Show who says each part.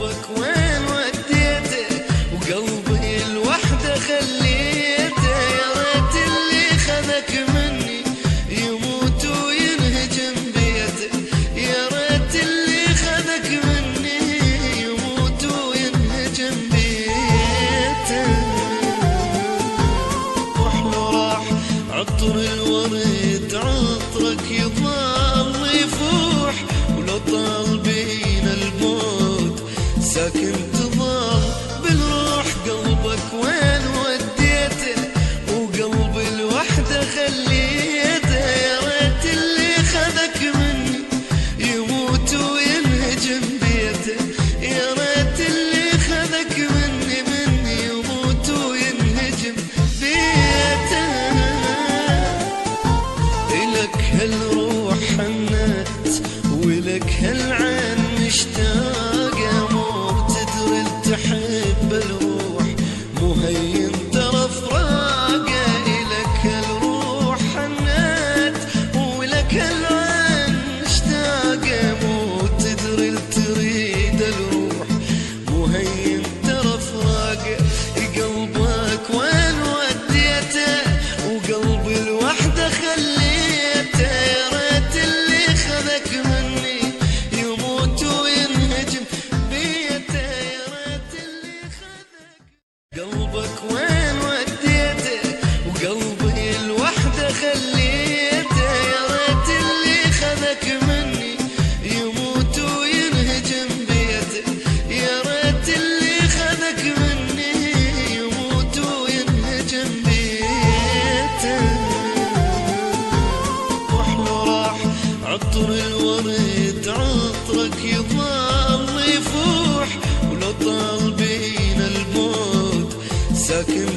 Speaker 1: قلبك وين وديته وقلبي الوحدة خليته، يا ريت اللي خذك مني يموت وينهجم بيته، يا ريت اللي خذك مني يموت وينهجم بيته. وحلو راح عطر الورد عطرك يظل يفوح، ولو طال بينا الموت ساكن تظل بالروح. قلبك وين وديته وقلبي الوحدة خليته، يا ريت اللي خذك مني يموت وينهجم بيته، يا ريت اللي خذك مني يموت وينهجم بيته. إلك هالروح حنت ولك هالعين مشتاقة، مو بتدري تحب الروح مهين ترى فراقة. إلك هالروح حنت ولك هالعين مشتاقة، مو تدري تريد الروح مهين ترى فراقة. قلبك وين وديته وقلبي الوحدة خليته، يا ريت اللي خذك مني يموت وينهجم بيته، يا ريت اللي خذك. قلبك وين وديته وقلبي الوحدة خليته، يا ريت اللي خذك مني يموت وينهجم بيته، يا ريت اللي خذك مني يموت وينهجم بيته. وحلو راح عطر الورد عطرك يظل يفوح، ولو طال بينا الموت ساكن